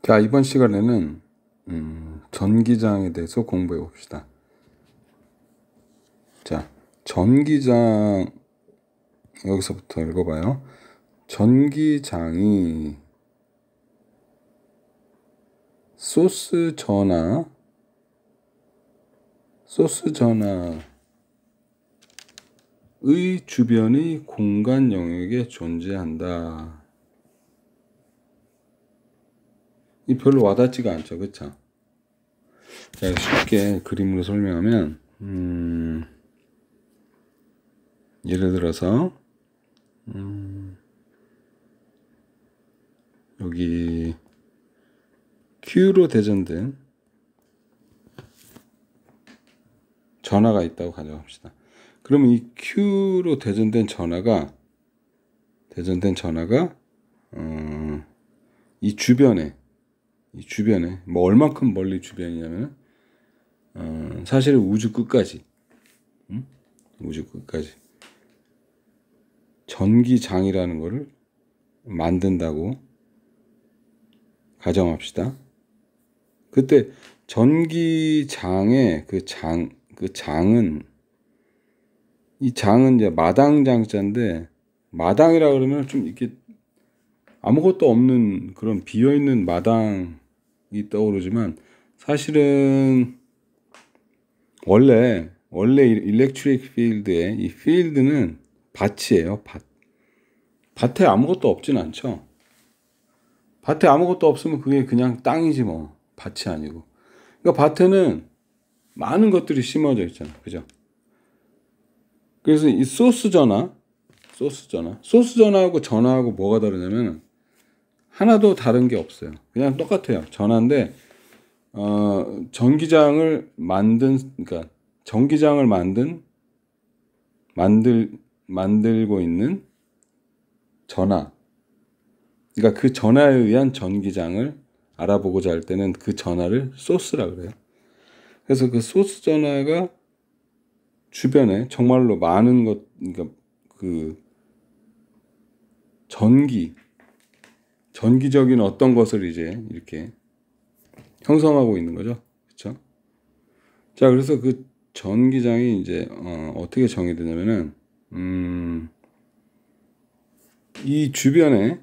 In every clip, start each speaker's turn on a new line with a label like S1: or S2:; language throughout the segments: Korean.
S1: 자, 이번 시간에는 전기장에 대해서 공부해 봅시다. 자, 전기장 여기서부터 읽어봐요. 전기장이 소스 전하의 주변의 공간 영역에 존재한다. 이 별로 와닿지가 않죠, 그쵸? 자, 쉽게 그림으로 설명하면 예를 들어서 여기 Q로 대전된 전하가 있다고 가정합시다. 그러면 이 Q로 대전된 전하가 이 주변에 뭐 얼만큼 멀리 주변이냐면 사실 우주 끝까지 전기장이라는 거를 만든다고 가정합시다. 그때 전기장의 장은 이제 마당장자인데, 마당이라 그러면 좀 이렇게 아무것도 없는 그런 비어있는 마당이 떠오르지만, 사실은 원래 일렉트릭 필드의 이 필드는 밭이에요. 밭에 아무것도 없진 않죠. 밭에 아무것도 없으면 그게 그냥 땅이지 뭐, 밭이 아니고. 그러니까 밭에는 많은 것들이 심어져 있잖아, 그죠? 그래서 이 소스 전하하고 전하하고 뭐가 다르냐면 하나도 다른 게 없어요. 그냥 똑같아요. 전하인데 전기장을 만들고 있는 전하. 그러니까 그 전하에 의한 전기장을 알아보고자 할 때는 그 전하를 소스라 그래요. 그래서 그 소스 전하가 주변에 정말로 많은 그러니까 그 전기적인 어떤 것을 이제 이렇게 형성하고 있는 거죠. 그렇죠? 자, 그래서 그 전기장이 이제 어떻게 정의되냐면은 이 주변에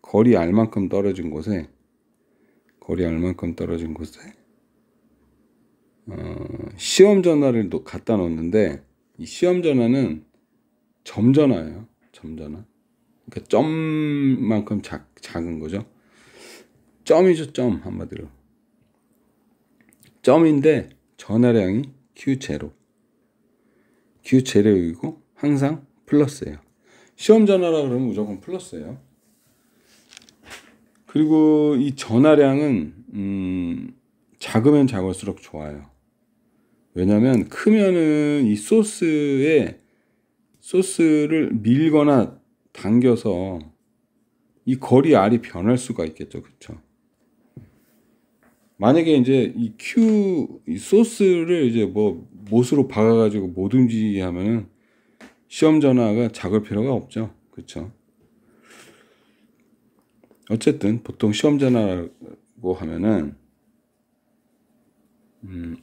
S1: 거리 알만큼 떨어진 곳에 시험 전화를 갖다 놓는데, 이 시험 전화는 점전화예요. 점전화. 그러니까 점만큼 작은 거죠. 점이죠, 점. 한마디로 점인데 전하량이 Q0이고 항상 플러스예요. 시험 전화라 그러면 무조건 플러스예요. 그리고 이 전하량은 작으면 작을수록 좋아요. 왜냐하면 크면은 이 소스를 밀거나 당겨서 이 거리 R이 변할 수가 있겠죠, 그렇죠? 만약에 이제 이 소스를 이제 뭐 못으로 박아가지고 못 움직이게 하면은 시험 전화가 작을 필요가 없죠, 그렇죠? 어쨌든 보통 시험 전화라고 하면은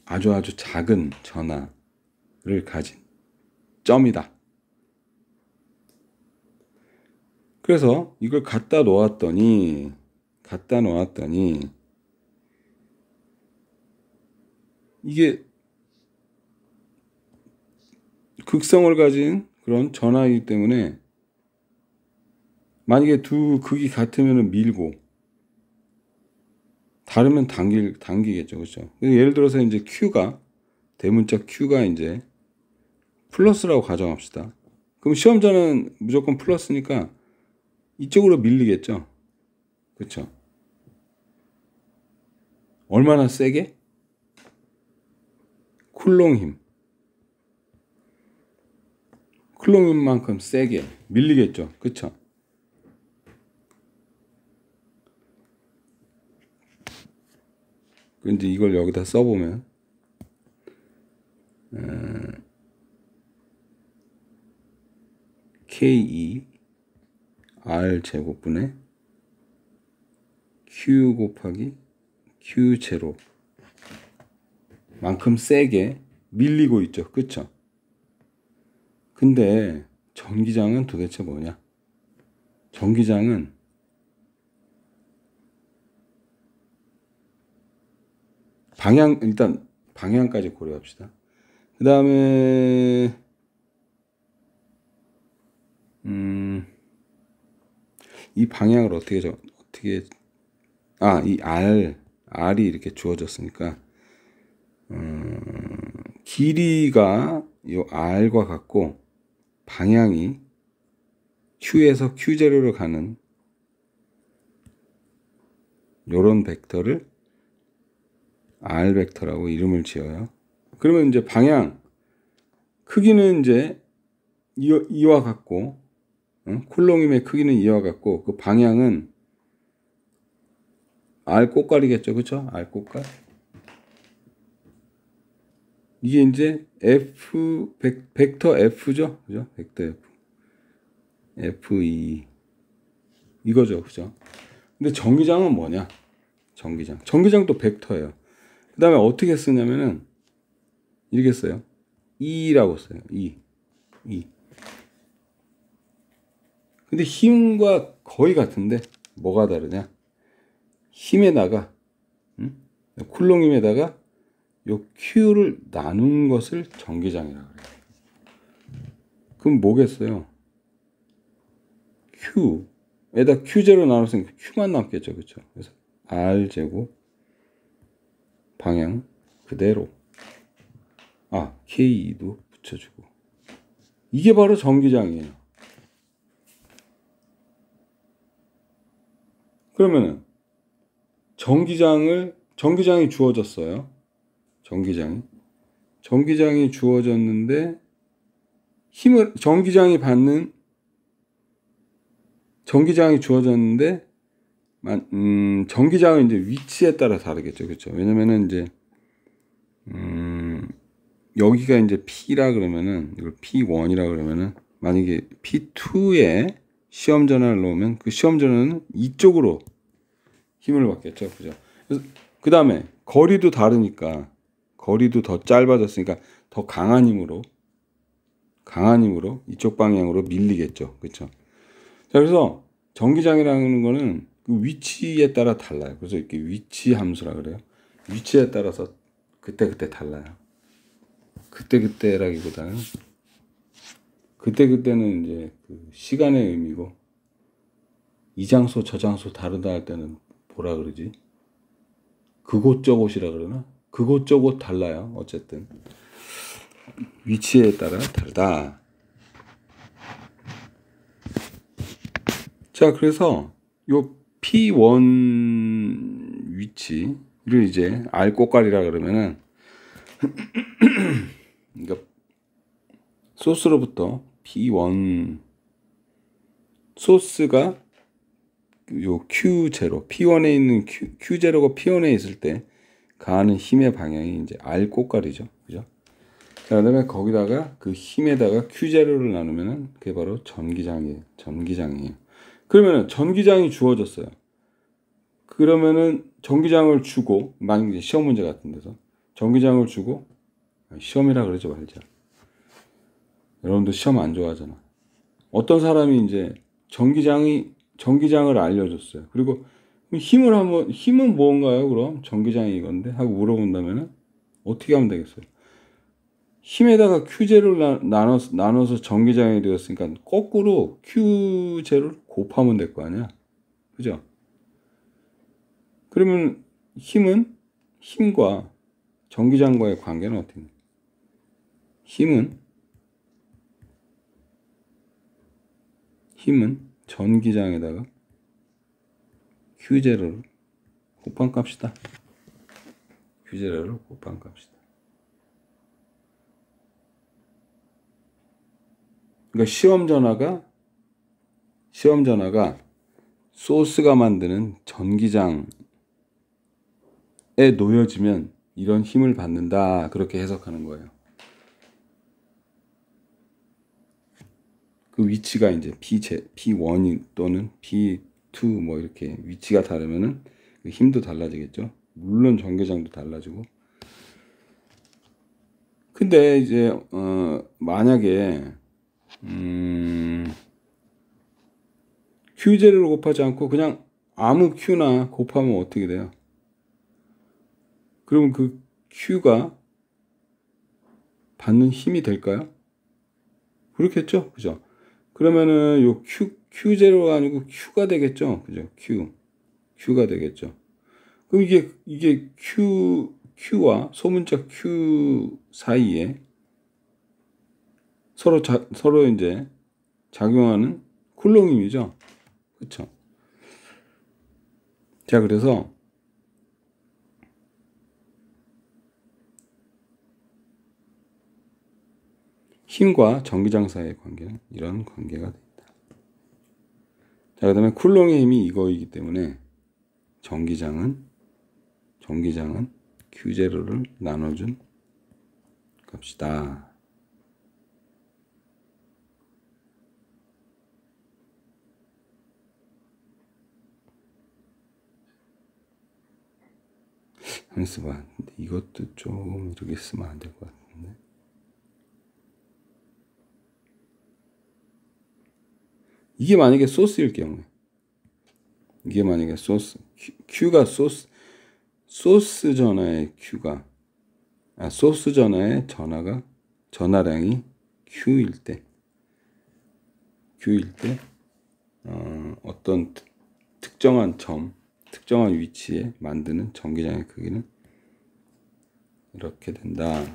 S1: 아주 작은 전하를 가진 점이다. 그래서 이걸 갖다 놓았더니 이게 극성을 가진 그런 전하이기 때문에 만약에 두 극이 같으면 밀고 다르면 당기겠죠, 그렇죠? 예를 들어서 이제 대문자 Q가 이제 플러스라고 가정합시다. 그럼 시험자는 무조건 플러스니까 이쪽으로 밀리겠죠, 그렇죠? 얼마나 세게? 쿨롱 힘만큼 세게 밀리겠죠, 그렇죠? 근데 이걸 여기다 써보면 K2 R 제곱분의 Q 곱하기 Q0 만큼 세게 밀리고 있죠. 그쵸? 근데 전기장은 도대체 뭐냐? 전기장은 일단 방향까지 고려합시다. 그 다음에 이 방향을 이 R이 이렇게 주어졌으니까 길이가 이 R과 같고 방향이 Q에서 Q0로 가는 요런 벡터를 R 벡터라고 이름을 지어요. 그러면 이제 방향 크기는 이제 이와 같고 쿨롱임의 크기는 이와 같고 그 방향은 R 꽃갈이겠죠. 그쵸? R 꽃갈. 이게 이제 벡터 F죠. 그죠? 벡터 F. F2 이거죠. 그죠? 근데 전기장은 뭐냐? 전기장도 벡터예요. 그 다음에 어떻게 쓰냐면은 이렇게 써요. E라고 써요. E. 근데 힘과 거의 같은데 뭐가 다르냐? 힘에다가 쿨롱 힘에다가 요 Q를 나눈 것을 전기장이라고 해요. 그럼 뭐겠어요? Q에다 Q0 나눴으니까 Q만 남겠죠. 그렇죠? 그래서 R 제곱 방향 그대로 K도 붙여주고 이게 바로 전기장이에요. 그러면은 전기장이 주어졌어요. 전기장이 주어졌는데 전기장이 주어졌는데 전기장은 이제 위치에 따라 다르겠죠. 그렇죠? 왜냐면은 이제 여기가 이제 P라 그러면은 이걸 P1이라 그러면은 만약에 P2에 시험 전화를 놓으면 그 시험 전화는 이쪽으로 힘을 받겠죠. 그죠? 그 다음에 거리도 다르니까 거리도 더 짧아졌으니까 더 강한 힘으로 이쪽 방향으로 밀리겠죠. 그렇죠? 자, 그래서 전기장이라는 거는 그 위치에 따라 달라요. 그래서 이렇게 위치 함수라 그래요. 위치에 따라서 그때 달라요. 그때라기보다는 그때는 이제 그 시간의 의미고 이 장소 저 장소 다르다 할 때는 뭐라 그러지? 그곳 저곳이라 그러나? 그곳 저곳 달라요. 어쨌든 위치에 따라 다르다. 자, 그래서 요 P1 위치를 이제 R 꽃갈이라 그러면은 그러니까 소스로부터 P1 소스가 요 Q0 P1에 있는 Q0가 P1에 있을 때 가하는 힘의 방향이 이제 R 꽃갈이죠. 그죠? 자, 그다음에 거기다가 그 힘에다가 Q0를 나누면은 그게 바로 전기장이에요. 그러면은 전기장이 주어졌어요. 그러면은 전기장을 주고 만약에 시험 문제 같은 데서 전기장을 주고 시험이라 그러지 말자. 여러분도 시험 안 좋아하잖아. 어떤 사람이 이제 전기장을 알려줬어요. 그리고 힘은 뭔가요? 그럼 전기장이 이건데 하고 물어본다면은 어떻게 하면 되겠어요? 힘에다가 Q0를 나눠서 전기장이 되었으니까 거꾸로 Q0를 곱하면 될 거 아니야. 그죠? 그러면 힘과 전기장과의 관계는 어떻게 돼? 힘은 전기장에다가 Q0를 곱한 값이다. Q0를 곱한 값이다. 그러니까 시험 전화가 소스가 만드는 전기장에 놓여지면 이런 힘을 받는다. 그렇게 해석하는 거예요. 그 위치가 이제 P1 또는 P2 뭐 이렇게 위치가 다르면은 그 힘도 달라지겠죠. 물론 전개장도 달라지고. 근데 이제 만약에 Q0를 곱하지 않고 그냥 아무 Q나 곱하면 어떻게 돼요? 그러면 그 Q가 받는 힘이 될까요? 그렇겠죠? 그죠? 그러면은 요 Q0가 아니고 Q가 되겠죠? 그죠? Q가 되겠죠. 그럼 이게 Q와 소문자 Q 사이에 서로 이제 작용하는 쿨롱 힘이죠. 그쵸? 자, 그래서 힘과 전기장 사이의 관계는 이런 관계가 된다. 자, 그 다음에 쿨롱의 힘이 이거이기 때문에 전기장은 Q0를 나눠준 값이다. 한번 봐. 근데 이것도 좀 이렇게 쓰면 안 될 것 같은데. 이게 만약에 소스일 경우에, 이게 만약에 Q가 소스 전화의 Q가, 소스 전화의 전화량이 Q일 때, 어떤 특정한 위치에 만드는 전기장의 크기는 이렇게 된다.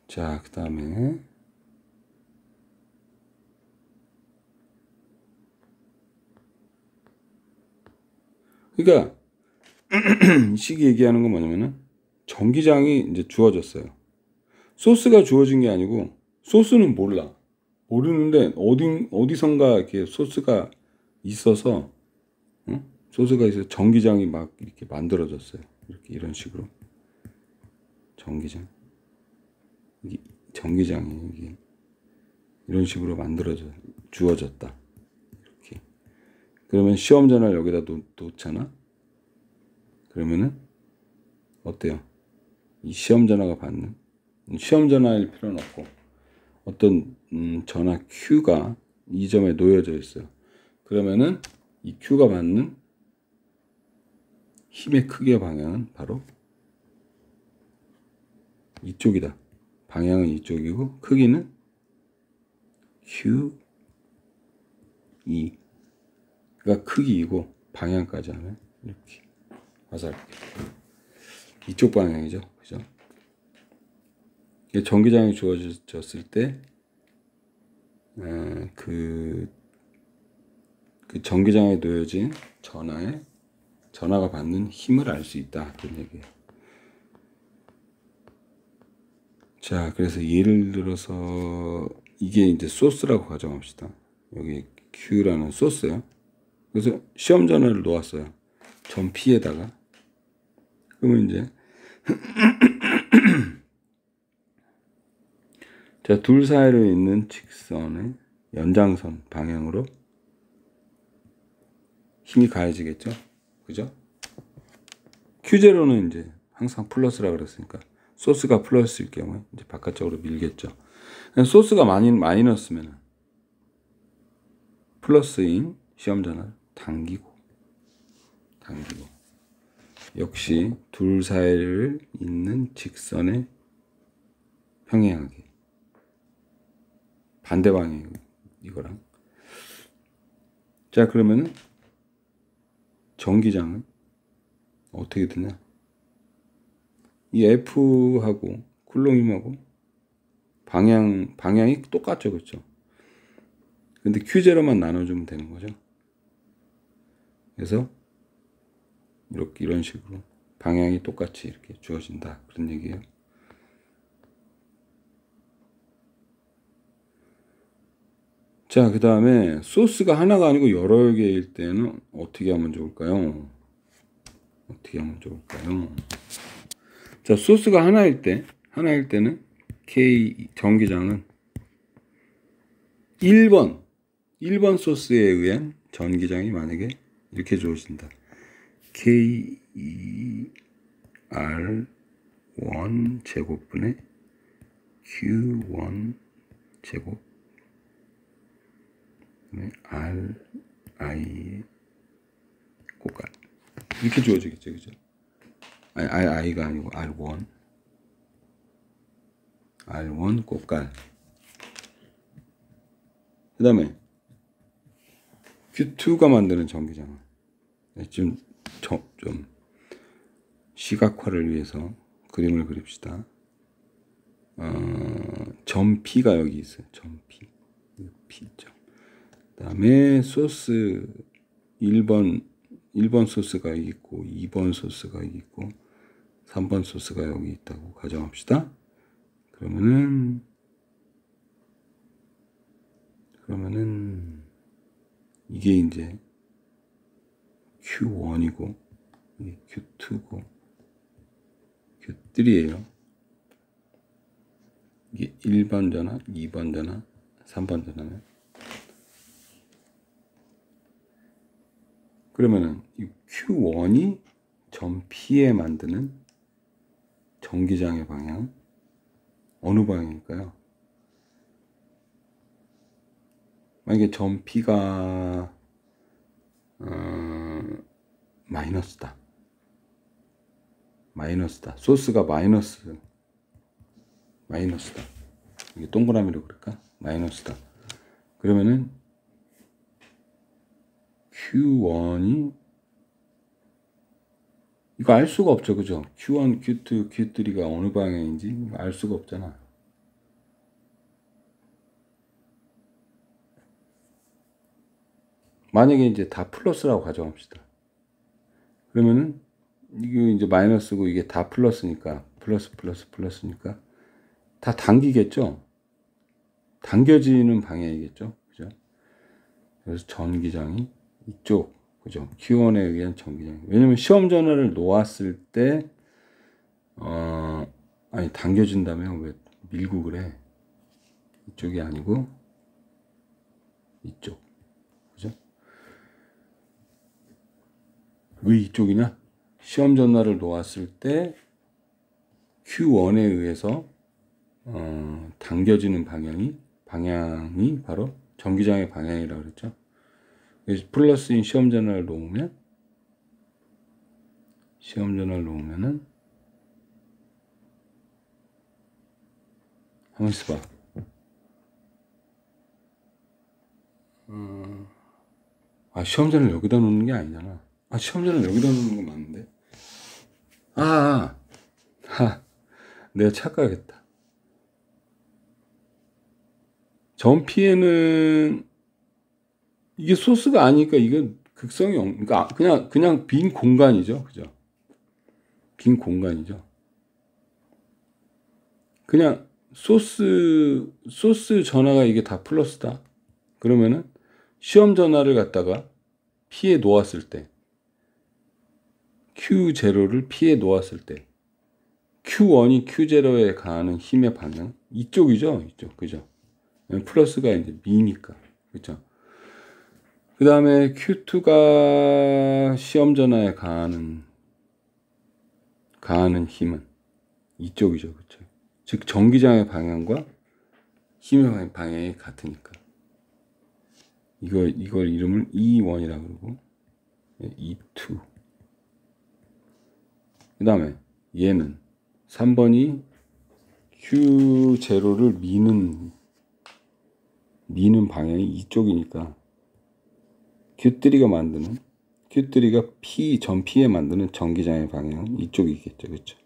S1: 자, 그 다음에 그러니까 이 식이 얘기하는 건 뭐냐면은 전기장이 이제 주어졌어요. 소스가 주어진 게 아니고 소스는 모르는데 어디선가 이렇게 소스가 있어서 전기장이 막 이렇게 만들어졌어요. 이렇게 이런 식으로 전기장이 이게 이런 식으로 주어졌다. 이렇게. 그러면 시험 전화를 여기다 놓잖아. 그러면은 어때요? 이 시험 전화가 받는 시험 전화일 필요는 없고 어떤 전화 Q가 이 점에 놓여져 있어요. 그러면은 이 Q가 받는 힘의 크기의 방향은 바로 이쪽이다. 방향은 이쪽이고 크기는 QE. 그러니까 크기이고 방향까지 하면 이렇게 화살표. 이쪽 방향이죠. 그죠? 전기장이 주어졌을 때 그 전기장에 놓여진 전화가 받는 힘을 알 수 있다. 그런 얘기예요. 자, 그래서 예를 들어서 이게 이제 소스라고 가정합시다. 여기 Q라는 소스예요. 그래서 시험 전화를 놓았어요. 전 P에다가. 그러면 이제 자, 둘 사이로 있는 직선의 연장선 방향으로 힘이 가해지겠죠? 그죠? Q0는 이제 항상 플러스라 그랬으니까 소스가 플러스일 경우에 이제 바깥쪽으로 밀겠죠. 소스가 마이너스면 플러스인 시험 전화를 당기고 역시 둘 사이를 잇는 직선의 평행하게 반대 방향 이거랑. 자, 그러면은 전기장은 어떻게 되냐? 이 F하고 쿨롱힘하고 방향이 똑같죠, 그렇죠? 근데 Q0만 나눠주면 되는 거죠. 그래서 이런 식으로 방향이 똑같이 이렇게 주어진다, 그런 얘기예요. 자, 그 다음에 소스가 하나가 아니고 여러 개일 때는 어떻게 하면 좋을까요? 자, 소스가 하나일 때는 K 전기장은 1번 1번 소스에 의한 전기장이 만약에 이렇게 주어진다. KER1 제곱분의 Q1 제곱 RI 꽃갈 이렇게 주어지겠죠, 그죠? 아니, I가 아니고 R1 꽃갈. 그 다음에 Q2가 만드는 전기장은 지금 좀 시각화를 위해서 그림을 그립시다. 점 P가 여기 있어요. 점 P. P점. 그 다음에 소스 1번 소스가 여기 있고 2번 소스가 여기 있고 3번 소스가 여기 있다고 가정합시다. 그러면은 이게 이제 Q1이고 이게 Q2고 Q3예요. 이게 1번 전화, 2번 전화, 3번 전화네. 그러면은 이 Q1이 점 P에 만드는 전기장의 방향 어느 방향일까요? 만약에 점 P가 마이너스다. 소스가 마이너스다. 이게 동그라미로 그럴까? 마이너스다. 그러면은 Q1이 이거 알 수가 없죠, 그죠? Q1, Q2, Q3가 어느 방향인지 알 수가 없잖아. 만약에 이제 다 플러스라고 가정합시다. 그러면은 이게 이제 마이너스고 이게 다 플러스니까 플러스니까 다 당기겠죠? 당겨지는 방향이겠죠? 그죠? 그래서 전기장이 이쪽, 그죠? Q1에 의한 전기장. 왜냐면 시험 전화를 놓았을 때, 아니, 당겨진다면 왜 밀고 그래? 이쪽이 아니고, 이쪽. 그죠? 왜 이쪽이냐? 시험 전화를 놓았을 때, Q1에 의해서, 당겨지는 방향이 바로 전기장의 방향이라고 그랬죠? 플러스인 시험 전화를 놓으면은 한번 있어봐. 시험 전화를 여기다 놓는 게 아니잖아. 시험 전화를 여기다 놓는 거 맞는데. 내가 착각했다. 점 P에는 이게 소스가 아니니까 이건 극성이 그러니까 그냥 빈 공간이죠, 그죠? 빈 공간이죠. 그냥 소스 전화가 이게 다 플러스다. 그러면은 시험 전화를 갖다가 P에 놓았을 때 Q0를 P에 놓았을 때 Q1이 Q0에 가하는 힘의 방향 이쪽이죠, 이쪽, 그죠? 플러스가 이제 미니까, 그죠? 그 다음에 Q2가 시험 전화에 가하는 힘은 이쪽이죠, 그렇죠? 즉 전기장의 방향과 힘의 방향이 같으니까 이걸 이름을 E1이라고 그러고 E2. 그 다음에 얘는 3번이 Q0를 미는 방향이 이쪽이니까 Q3가 점 P에 만드는 전기장의 방향은 이쪽이겠죠, 그렇죠?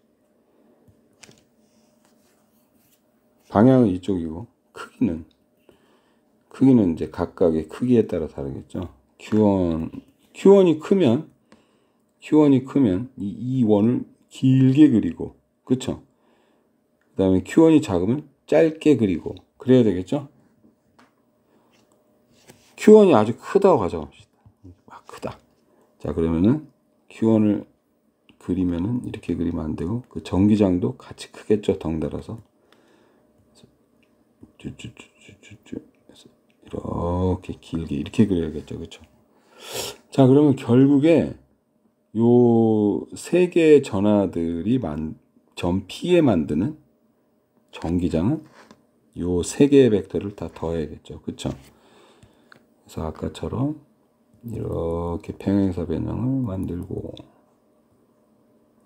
S1: 방향은 이쪽이고 크기는 이제 각각의 크기에 따라 다르겠죠. Q1이 크면 이 E1을 길게 그리고, 그렇죠? 그다음에 Q1이 작으면 짧게 그리고 그래야 되겠죠? Q1이 아주 크다고 가정합시다. 크다. 자, 그러면은 Q1을 그리면은 이렇게 그리면 안 되고 그 전기장도 같이 크겠죠, 덩달아서. 이렇게 이렇게 길게 이렇게 그려야겠죠, 그렇죠? 자, 그러면 결국에 요 세 개의 전하들이 점 P에 만드는 전기장은 요 세 개의 벡터를 다 더해야겠죠, 그렇죠? 그래서 아까처럼 이렇게 평행사 변형을 만들고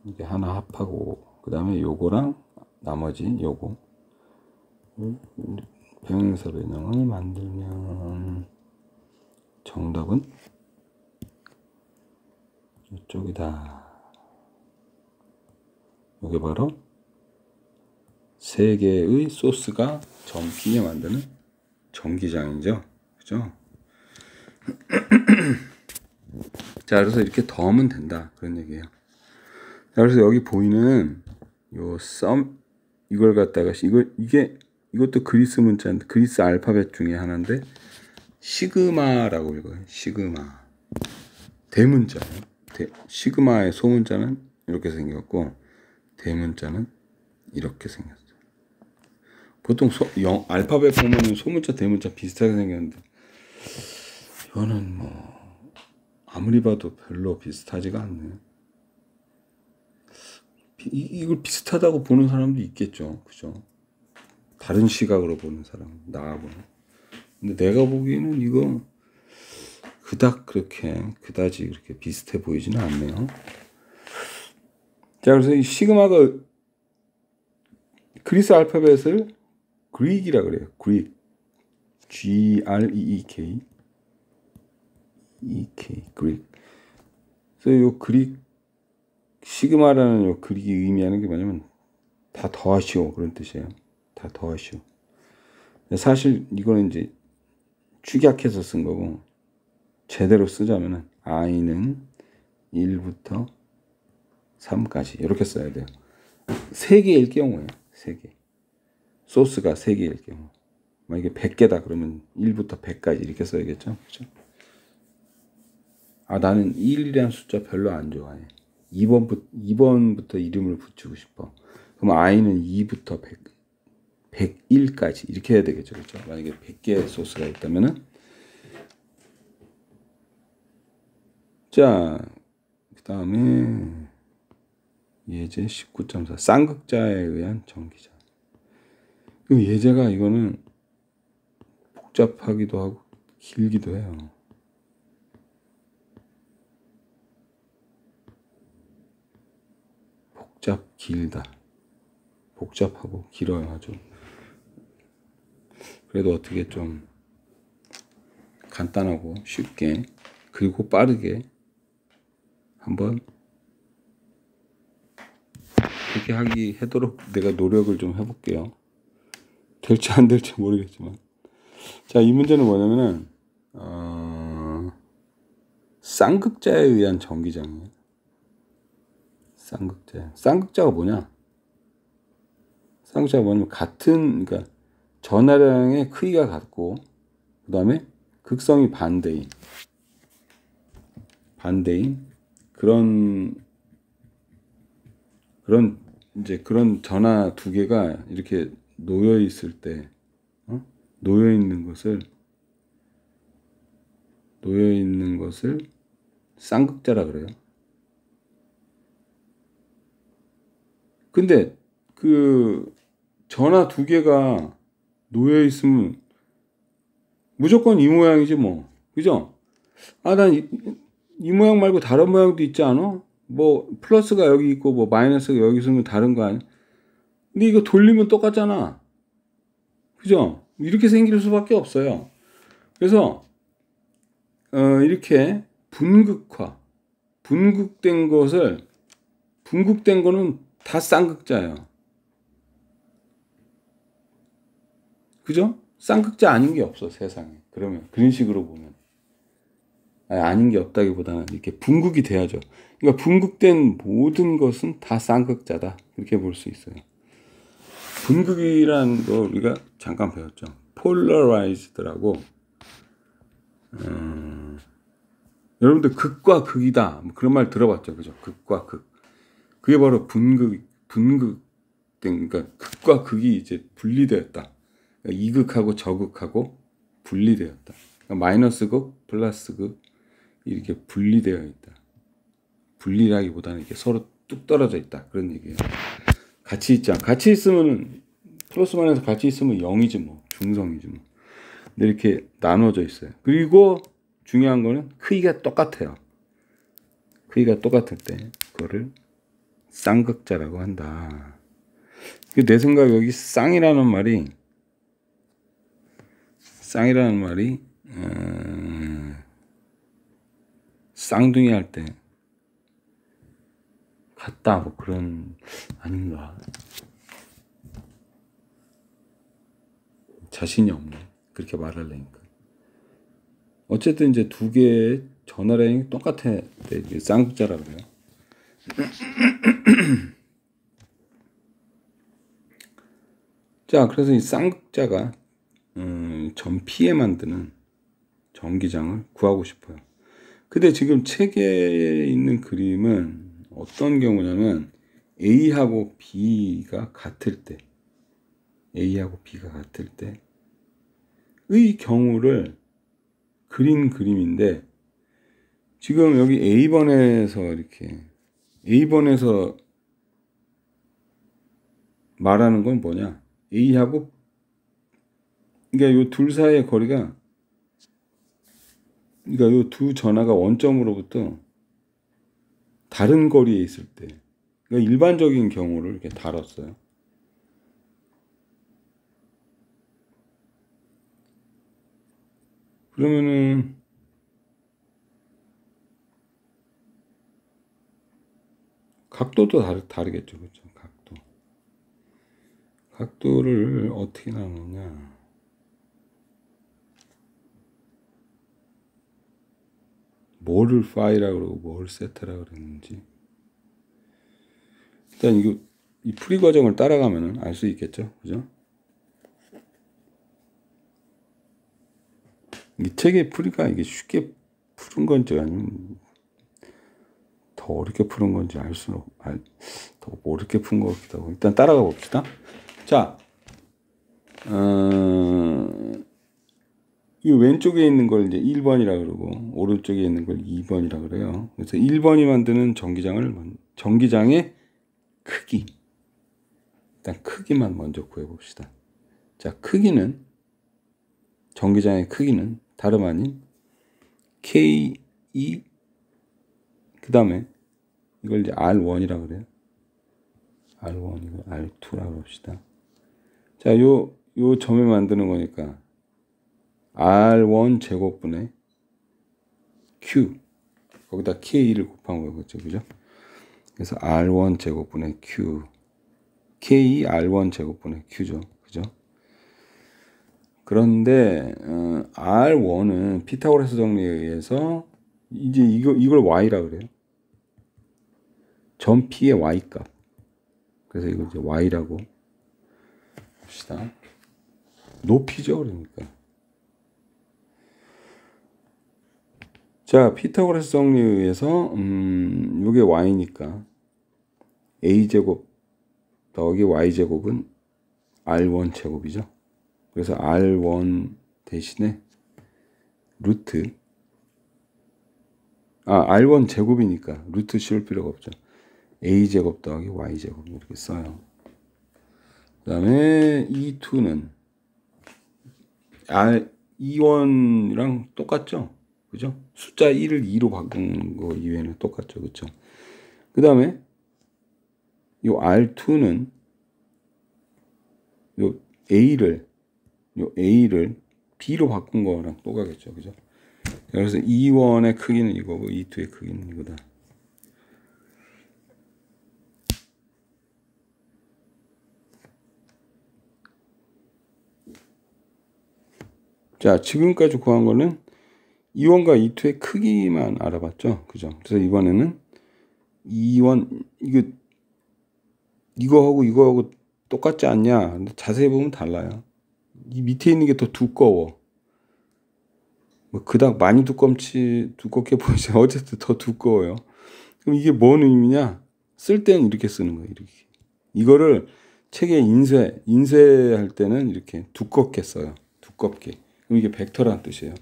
S1: 이게 하나 합하고 그 다음에 요거랑 나머지 요거 평행사 변형을 만들면 정답은 이쪽이다. 이게 바로 세 개의 소스가 점 P에 만드는 전기장이죠. 그죠? 자, 그래서 이렇게 더하면 된다. 그런 얘기예요. 자, 그래서 여기 보이는 요 이걸 갖다가 이것도 그리스 문자인데 그리스 알파벳 중에 하나인데 시그마라고 읽어요. 시그마. 대문자예요. 시그마의 소문자는 이렇게 생겼고 대문자는 이렇게 생겼어요. 보통 알파벳 보면은 소문자 대문자 비슷하게 생겼는데 이거는 뭐 아무리 봐도 별로 비슷하지가 않네요. 이걸 비슷하다고 보는 사람도 있겠죠, 그죠? 다른 시각으로 보는 사람, 나하고는. 근데 내가 보기에는 이거 그다지 그렇게 비슷해 보이지는 않네요. 자, 그래서 이 시그마가 그리스 알파벳을 그릭이라 그래요. 그릭. Greek. 그릭. 그래서 요 그릭 시그마라는 요 그릭이 의미하는 게 뭐냐면 다 더하시오 그런 뜻이에요. 다 더하시오. 사실 이거는 이제 축약해서 쓴 거고 제대로 쓰자면은 i는 1부터 3까지 이렇게 써야 돼요. 3개일 경우에요. 3개. 소스가 3개일 경우. 만약에 100개다 그러면 1부터 100까지 이렇게 써야겠죠. 그렇죠? 아, 나는 1이라는 숫자 별로 안 좋아해. 2번부터 이름을 붙이고 싶어. 그럼 i는 2부터 101까지 이렇게 해야 되겠죠. 그렇죠? 만약에 100개의 소스가 있다면은 자, 그 다음에 예제 19.4 쌍극자에 의한 전기장. 예제가 이거는 복잡하기도 하고 길기도 해요. 길다. 복잡하고 길어요, 아주. 그래도 어떻게 좀 간단하고 쉽게 그리고 빠르게 한번 그렇게 하도록 내가 노력을 좀 해볼게요. 될지 안 될지 모르겠지만. 자, 이 문제는 뭐냐면은 쌍극자에 의한 전기장이에요. 쌍극자가 뭐냐? 쌍극자가 뭐냐면 그러니까 전하량의 크기가 같고 그 다음에 극성이 반대인 그런 전하 두 개가 이렇게 놓여 있을 때 놓여 있는 것을 쌍극자라 그래요. 근데 그 전하 두 개가 놓여 있으면 무조건 이 모양이지 뭐. 그죠? 아, 난 이 모양 말고 다른 모양도 있지 않아? 뭐 플러스가 여기 있고 뭐 마이너스가 여기 있으면 다른 거 아니야? 근데 이거 돌리면 똑같잖아. 그죠? 이렇게 생길 수밖에 없어요. 그래서 이렇게 분극된 거는 다 쌍극자예요. 그죠? 쌍극자 아닌 게 없어, 세상에. 그러면 그런 식으로 보면 아닌 게 없다기보다는 이렇게 분극이 돼야죠. 그러니까 분극된 모든 것은 다 쌍극자다. 그렇게 볼 수 있어요. 분극이라는 거 우리가 잠깐 배웠죠. polarized라고. 여러분들 극과 극이다. 뭐 그런 말 들어봤죠. 그죠? 극과 극. 그게 바로 그러니까 극과 극이 이제 분리되었다. 그러니까 이극하고 저극하고 분리되었다. 그러니까 마이너스극, 플러스극 이렇게 분리되어 있다. 분리라기보다는 이렇게 서로 뚝 떨어져 있다. 그런 얘기예요. 같이 있으면 플러스 마이너스 같이 있으면 0이지 뭐. 중성이지 뭐. 근데 이렇게 나눠져 있어요. 그리고 중요한 거는 크기가 똑같아요. 크기가 똑같을 때 그거를 쌍극자라고 한다. 내 생각에 여기 쌍이라는 말이 쌍둥이 할 때 같다 뭐 그런 아닌가. 자신이 없네. 그렇게 말하려니까. 어쨌든 이제 두 개의 전화량이 똑같아. 쌍극자라고 그래요. 자, 그래서 이 쌍극자가 전 P에 만드는 전기장을 구하고 싶어요. 근데 지금 책에 있는 그림은 어떤 경우냐면 A하고 B가 같을 때 의 경우를 그린 그림인데 지금 여기 A번에서 말하는 건 뭐냐? A하고 그러니까 요 둘 사이의 거리가 그러니까 요 두 전하가 원점으로부터 다른 거리에 있을 때 그러니까 일반적인 경우를 이렇게 다뤘어요. 그러면은 각도도 다르겠죠. 그렇죠? 각도를 어떻게 나누냐? 뭐를 파이라고 그러고 뭘 세타라고 그랬는지 일단 이 풀이 과정을 따라가면은 알 수 있겠죠. 그죠? 이 책의 풀이가 이게 쉽게 푸는 건지 아니면 더 어렵게 푸는 건지 더 어렵게 푼 것 같기도 하고. 일단 따라가 봅시다. 자, 이 왼쪽에 있는 걸 이제 1번이라 그러고 오른쪽에 있는 걸 2번이라 그래요. 그래서 1번이 만드는 전기장의 크기. 일단 크기만 먼저 구해 봅시다. 자, 전기장의 크기는 다름 아닌 K2 그다음에 이걸 이제 R1이라 그래요. R1 이걸 R2라고 합시다. 자, 요 점에 만드는 거니까 R1 제곱분의 Q 거기다 K를 곱한 거겠죠. 그죠? 그래서 R1 제곱분의 Q K R1 제곱분의 Q죠. 그죠? 그런데 R1은 피타고라스 정리에 의해서 이제 이걸 Y라 그래요. 전 P의 Y 값. 그래서 이걸 이제 Y라고 합시다. 높이죠, 그러니까. 자, 피타고라스 정리에 의해서 이게 Y니까 A제곱 더하기 Y제곱은 R1 제곱이죠. 그래서 R1 대신에 R1 제곱이니까 루트 씌울 필요가 없죠. A제곱 더하기 Y제곱 이렇게 써요. 그 다음에 E2는 E1이랑 똑같죠. 그죠? 숫자 1을 2로 바꾼 거 이외에는 똑같죠. 그죠? 그 다음에 요 R2는 요 A를 B로 바꾼 거랑 똑같겠죠. 그죠? 그래서 E1의 크기는 이거고 E2의 크기는 이거다. 자, 지금까지 구한 거는 E1과 E2의 크기만 알아봤죠. 그죠? 그래서 이번에는 E1 이거하고 똑같지 않냐? 근데 자세히 보면 달라요. 이 밑에 있는 게 더 두꺼워. 뭐 그닥 많이 두껍게 보이지 어쨌든 더 두꺼워요. 그럼 이게 뭔 의미냐? 쓸 때는 이렇게 쓰는 거예요. 이렇게. 이거를 책에 인쇄할 때는 이렇게 두껍게 써요. 두껍게. 그럼 이게 벡터란 뜻이에요.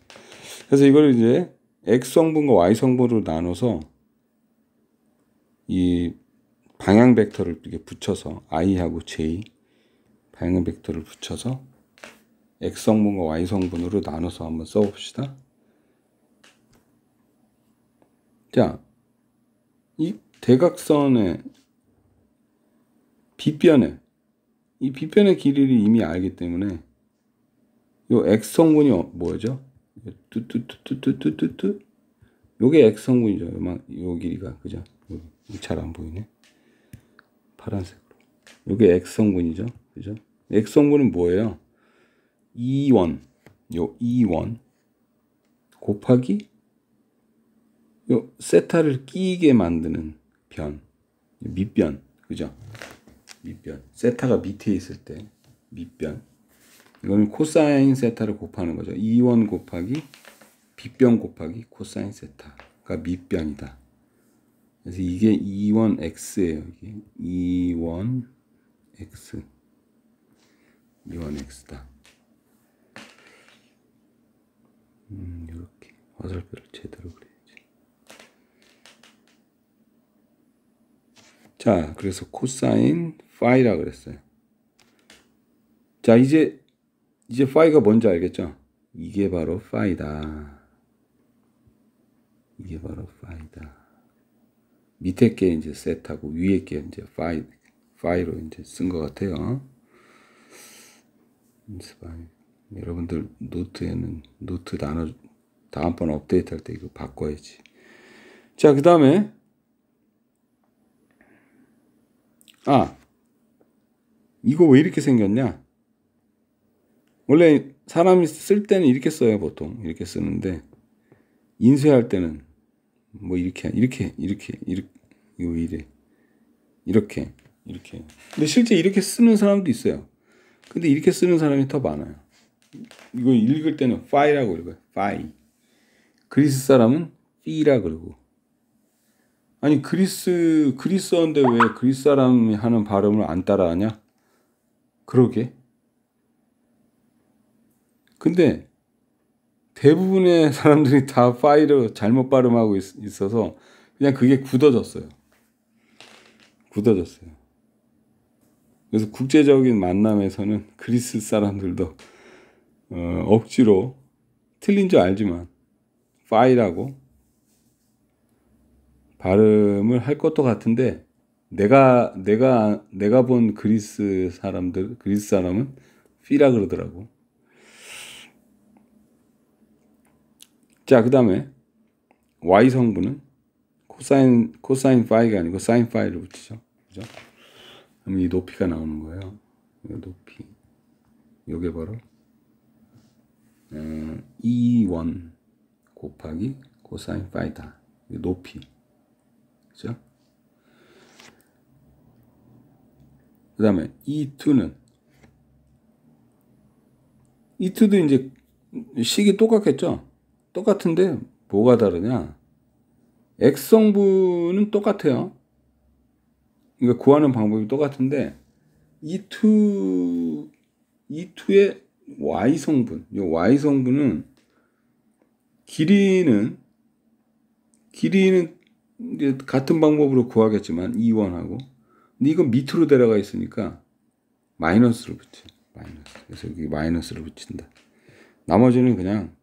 S1: 그래서 이걸 이제 X 성분과 Y 성분으로 나눠서 이 방향 벡터를 이렇게 붙여서 I하고 J 방향 벡터를 붙여서 X 성분과 Y 성분으로 나눠서 한번 써봅시다. 자, 이 대각선의 빗변에 이 빗변의 길이를 이미 알기 때문에 요 X 성분이 뭐죠? 뚜뚜뚜뚜뚜뚜뚜 요게 X 성분이죠. 요 길이가 그죠? 잘 안 보이네. 파란색으로. 요게 X 성분이죠. 그죠? X 성분은 뭐예요? E1 요 E1 곱하기 요 세타를 끼게 만드는 변 밑변 그죠? 밑변 세타가 밑에 있을 때 밑변 이거는 코사인 세타를 곱하는 거죠. E1 곱하기 빗변 곱하기 코사인 세타가 밑변이다. 그래서 이게 E1x예요. 이게 E1x E1x다. 이렇게 화살표를 제대로 그려야지. 자, 그래서 코사인 파이라 그랬어요. 자, 이제 파이가 뭔지 알겠죠? 이게 바로 파이다. 이게 바로 파이다. 밑에 게 이제 세타고 위에 게 이제 파이로 이제 쓴 것 같아요. 여러분들 노트 단어 다음번 업데이트 할 때 이거 바꿔야지. 자, 그 다음에 이거 왜 이렇게 생겼냐? 원래 사람이 쓸 때는 이렇게 써요. 보통 이렇게 쓰는데 인쇄할 때는 뭐 이렇게 이거 왜 이래? 이렇게 근데 실제 이렇게 쓰는 사람도 있어요. 근데 이렇게 쓰는 사람이 더 많아요. 이거 읽을 때는 파이라고 읽어요. 파이. 그리스 사람은 피라 그러고. 아니 그리스어인데 왜 그리스 사람이 하는 발음을 안 따라하냐? 그러게. 근데 대부분의 사람들이 다 파이로 잘못 발음하고 있어서 그냥 그게 굳어졌어요. 그래서 국제적인 만남에서는 그리스 사람들도 억지로 틀린 줄 알지만 파이라고 발음을 할 것도 같은데 내가 본 그리스 사람은 피라 그러더라고. 자, 그 다음에 Y 성분은 코사인 파이가 아니고 사인 파이를 붙이죠. 그죠? 그럼 이 높이가 나오는 거예요. 이 높이. 요게 바로 E1 곱하기 코사인 파이다. 이 높이. 그죠? 그 다음에 E2도 이제 식이 똑같겠죠? 똑같은데 뭐가 다르냐? X 성분은 똑같아요. 그러니까 구하는 방법이 똑같은데 E2의 Y 성분, 이 Y 성분은 길이는 이제 같은 방법으로 구하겠지만 E1하고 근데 이건 밑으로 내려가 있으니까 마이너스를 붙여. 그래서 여기 마이너스를 붙인다. 나머지는 그냥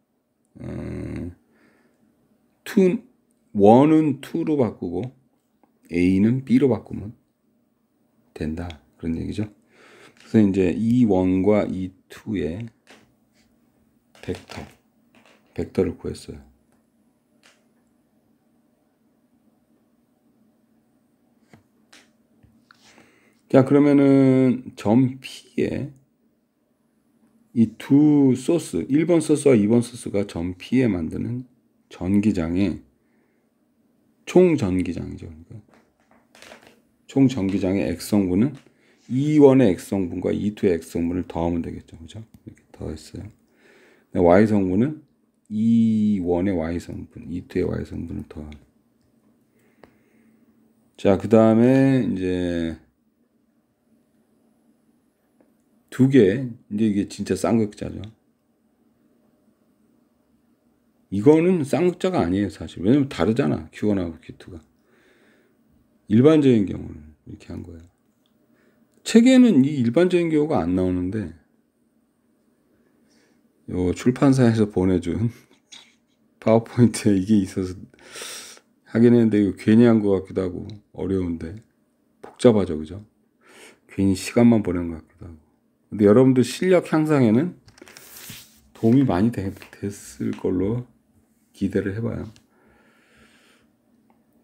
S1: 1은 2로 바꾸고 A는 B로 바꾸면 된다. 그런 얘기죠. 그래서 이제 E1과 E2의 벡터를 구했어요. 자, 그러면은 점 P에 이 두 소스, 1번 소스와 2번 소스가 점 P에 만드는 전기장의 총 전기장이죠. 그러니까 총 전기장의 X성분은 E1의 X성분과 E2의 X성분을 더하면 되겠죠. 그죠? 이렇게 더했어요. Y성분은 E1의 Y성분, E2의 Y성분을 더하면. 자, 그 다음에 이제 두 개, 이제 이게 진짜 쌍극자죠. 이거는 쌍극자가 아니에요, 사실. 왜냐면 다르잖아, Q1하고 Q2가. 일반적인 경우는 이렇게 한 거예요. 책에는 이 일반적인 경우가 안 나오는데, 요 출판사에서 보내준 파워포인트에 이게 있어서 하긴 했는데, 이거 괜히 한 것 같기도 하고, 어려운데. 복잡하죠, 그죠? 괜히 시간만 보낸 것 같기도 하고. 근데 여러분들 실력 향상에는 도움이 많이 됐을 걸로 기대를 해봐요.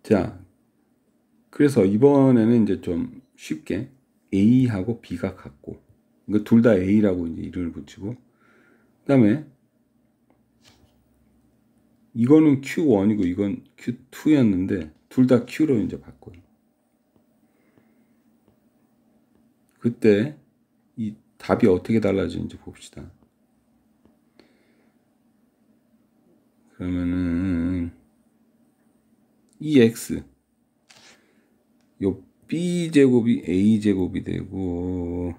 S1: 자, 그래서 이번에는 이제 좀 쉽게 A하고 B가 같고, 이거 둘 다 A라고 이제 이름을 붙이고, 그 다음에 이거는 Q1이고 이건 Q2였는데, 둘 다 Q로 이제 바꿔요. 그때 이 답이 어떻게 달라지는지 봅시다. 그러면은 이 X, 요 B제곱이 A제곱이 되고,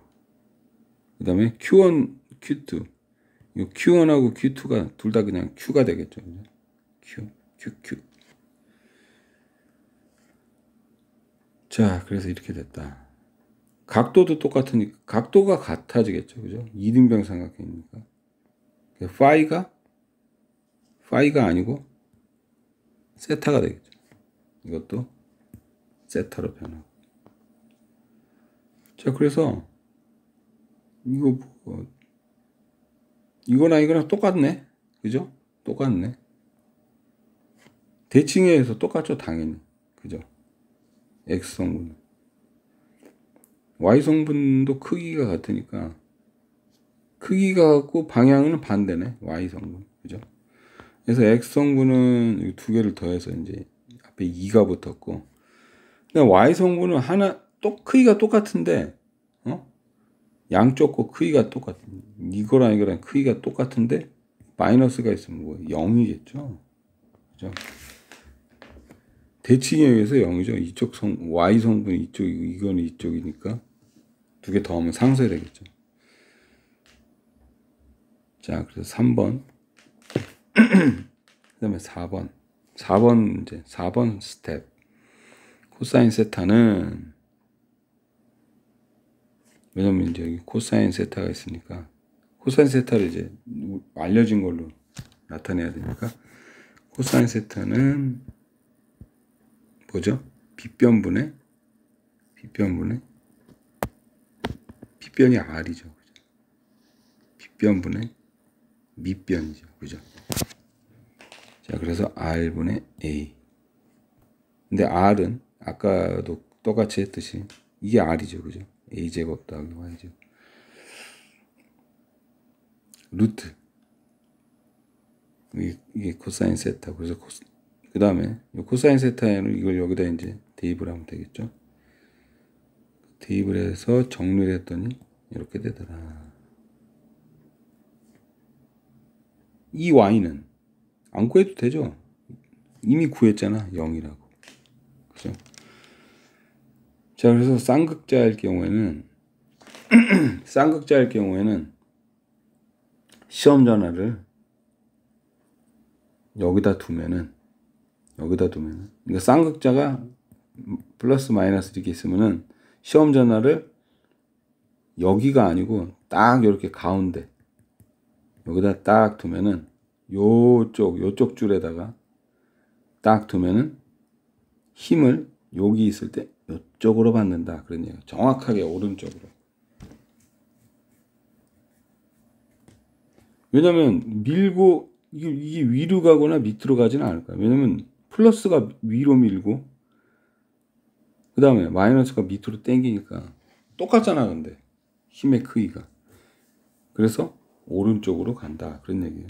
S1: 그 다음에 Q1, Q2, 요 Q1하고 Q2가 둘 다 그냥 Q가 되겠죠. Q, Q. 자, 그래서 이렇게 됐다. 각도도 똑같으니까, 각도가 같아지겠죠. 그죠? 이등변 삼각형이니까. 파이가 아니고, 세타가 되겠죠. 이것도 세타로 변하고. 자, 그래서, 이거랑 똑같네. 그죠? 똑같네. 대칭에 의해서 똑같죠, 당연히. 그죠? X성분. Y성분도 크기가 같으니까, 크기가 같고 방향은 반대네. Y성분. 그죠? 그래서 X성분은 두 개를 더해서 이제 앞에 2가 붙었고, 근데 Y성분은 크기가 똑같은데, 양쪽 거 크기가 이거랑 크기가 똑같은데, 마이너스가 있으면 뭐 0이겠죠. 그죠? 대칭에 의해서 0이죠. Y성분이 이쪽이고, 이거는 이쪽이니까, 두 개 더하면 상쇄 되겠죠. 자, 그래서 3번. 그 다음에 4번. 4번 스텝. 코사인 세타는, 왜냐면 이제 여기 코사인 세타가 있으니까, 코사인 세타를 이제 알려진 걸로 나타내야 되니까, 코사인 세타는 뭐죠? 빗변분의 빗변이 R이죠. 그죠? 빗변분의 밑변이죠. 그죠? 자, 그래서 R분의 A. 근데 R은 아까도 똑같이 했듯이 이게 R이죠. 그죠? A제곱 더하기 Y제곱. 루트. 이게 코사인 세타. 그래서 그 다음에 코사인 세타에는 이걸 여기다 이제 대입을 하면 되겠죠. 대입을 해서 정리를 했더니 이렇게 되더라. 이 Y는 안 구해도 되죠. 이미 구했잖아. 0이라고. 그죠? 자, 그래서 쌍극자일 경우에는 시험 전화를 여기다 두면은 그러니까 쌍극자가 플러스 마이너스 이렇게 있으면은 시험 전화를 여기가 아니고 딱 이렇게 가운데 여기다 딱 두면은 요쪽 줄에다가 딱 두면은 힘을 여기 있을 때 이쪽으로 받는다. 그런 얘기예요. 정확하게 오른쪽으로. 왜냐면 밀고 이게 위로 가거나 밑으로 가지는 않을 거야. 왜냐면 플러스가 위로 밀고 그 다음에 마이너스가 밑으로 당기니까 똑같잖아. 근데 힘의 크기가. 그래서 오른쪽으로 간다. 그런 얘기예요.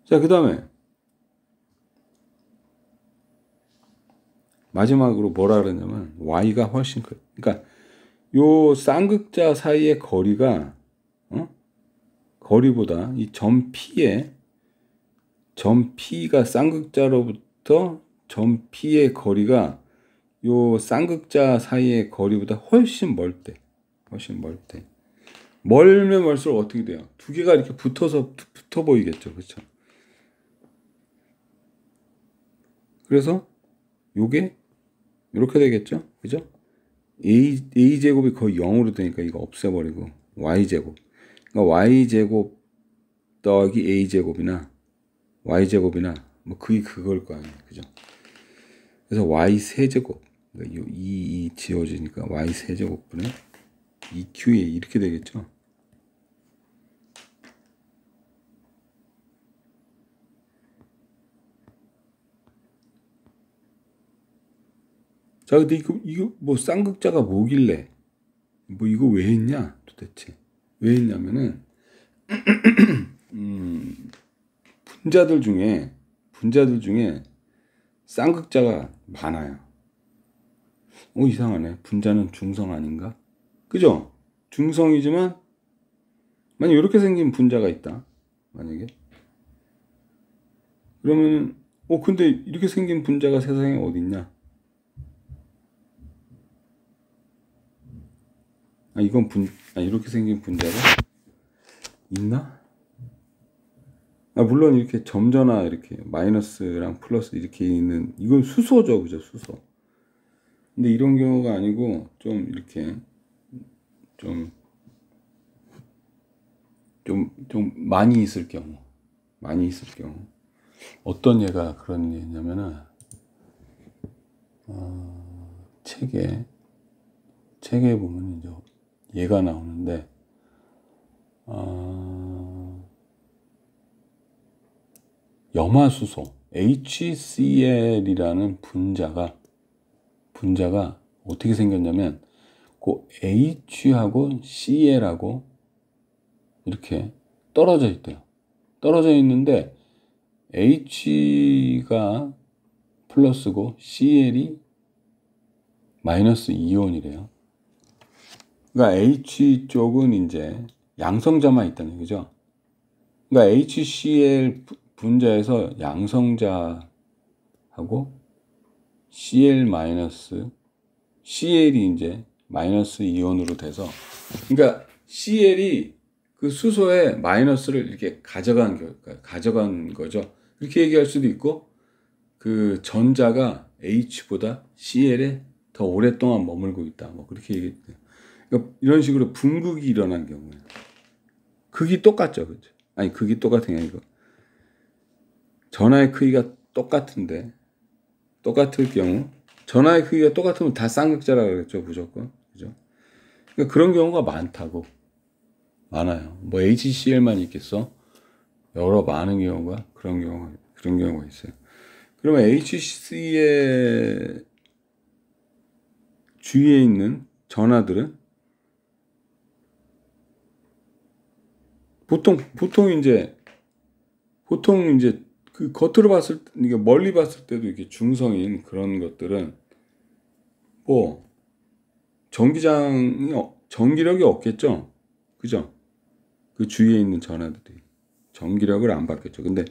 S1: 자, 그 다음에 마지막으로 뭐라 그러냐면 Y가 훨씬 커요. 그러니까 요 쌍극자 사이의 거리가 거리보다 이 점 P가 쌍극자로부터 점 P의 거리가 요 쌍극자 사이의 거리보다 훨씬 멀대. 멀면 멀수록 어떻게 돼요? 두 개가 이렇게 붙어 보이겠죠. 그렇죠? 그래서 요게 이렇게 되겠죠. 그죠? a제곱이 거의 0으로 되니까 이거 없애버리고 y제곱. 그러니까 y제곱 더하기 a제곱이나 y제곱이나 뭐 그게 그걸 거 아니에요. 그죠? 그래서 y 세제곱. 그러니까 이 지워지니까 y 세제곱분의 2q에 이렇게 되겠죠. 자, 근데 이거 뭐 쌍극자가 뭐길래 뭐 이거 왜 했냐 도대체 왜 했냐면은 분자들 중에 쌍극자가 많아요. 이상하네. 분자는 중성 아닌가? 그죠? 중성이지만 만약 이렇게 생긴 분자가 있다. 만약에 그러면 근데 이렇게 생긴 분자가 세상에 어디 있냐? 이렇게 생긴 분자가 있나? 물론 이렇게 점전화 이렇게 마이너스랑 플러스 이렇게 있는 이건 수소죠, 그죠? 수소. 근데 이런 경우가 아니고 좀 이렇게 좀 많이 있을 경우 어떤 예가 그런 예냐면은 책에 보면 이제 얘가 나오는데 염화수소 HCl이라는 분자가 어떻게 생겼냐면 그 H하고 Cl하고 이렇게 떨어져 있대요. 떨어져 있는데 H가 플러스고 Cl이 마이너스 이온이래요. 그러니까 H 쪽은 이제 양성자만 있다는 얘기죠. 그러니까 HCl 분자에서 양성자하고 Cl이 이제 마이너스 이온으로 돼서, 그러니까 Cl이 그 수소의 마이너스를 이렇게 가져간 거죠. 그렇게 얘기할 수도 있고, 그 전자가 H보다 Cl에 더 오랫동안 머물고 있다. 뭐 그렇게 얘기해요. 그러니까 이런 식으로 분극이 일어난 경우에 극이 똑같죠, 그렇죠? 아니 극이 똑같은 게 아니고 전하의 크기가 똑같을 경우, 전하의 크기가 똑같으면 다 쌍극자라고 그랬죠, 무조건. 그죠? 그러니까 그런 경우가 많아요. 뭐 HCl만 있겠어? 많은 경우가 그런 경우가 있어요. 그러면 HC의 주위에 있는 전하들은 보통 이제 그 겉으로 봤을 때, 이게 멀리 봤을 때도 이렇게 중성인 그런 것들은 뭐 전기력이 없겠죠, 그죠? 그 주위에 있는 전하들이 전기력을 안 받겠죠. 근데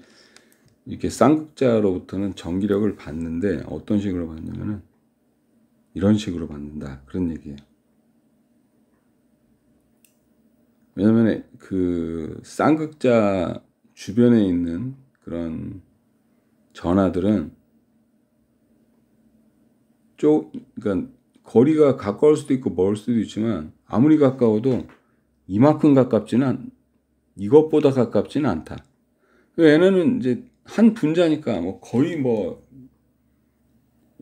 S1: 이렇게 쌍극자로부터는 전기력을 받는데 어떤 식으로 받냐면은 이런 식으로 받는다, 그런 얘기예요. 왜냐면 그 쌍극자 주변에 있는 그런 전하들은 그러니까 거리가 가까울 수도 있고 멀 수도 있지만 아무리 가까워도 이것보다 가깝지는 않다. 얘네는 이제 한 분자니까 뭐 거의 뭐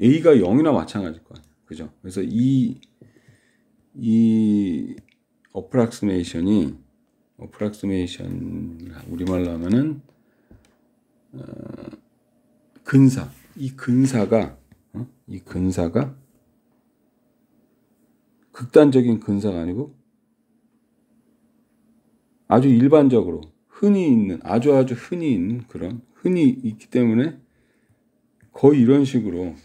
S1: A가 0이나 마찬가지일 거야. 그죠? 그래서 이 어프락시메이션 우리말로 하면은 이 근사가 극단적인 근사가 아니고 아주 일반적으로 아주 흔히 있는 그런 흔히 있기 때문에 거의 이런 식으로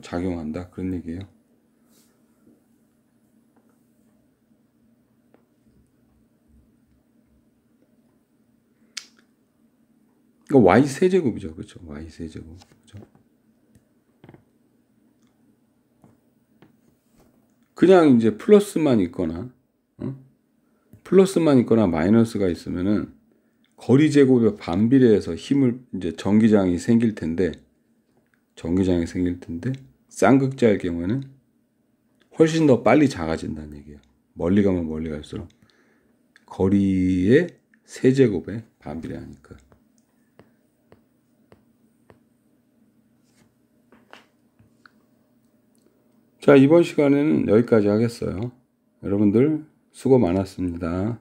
S1: 작용한다, 그런 얘기예요. 그러니까 y 세제곱이죠, 그렇죠? y 세제곱, 그렇죠? 그냥 이제 플러스만 있거나 플러스만 있거나 마이너스가 있으면은 거리 제곱에 반비례해서 힘을 이제 전기장이 생길 텐데 쌍극자일 경우에는 훨씬 더 빨리 작아진다는 얘기예요. 멀리 가면 멀리 갈수록 거리의 세제곱에 반비례하니까. 자, 이번 시간에는 여기까지 하겠어요. 여러분들 수고 많았습니다.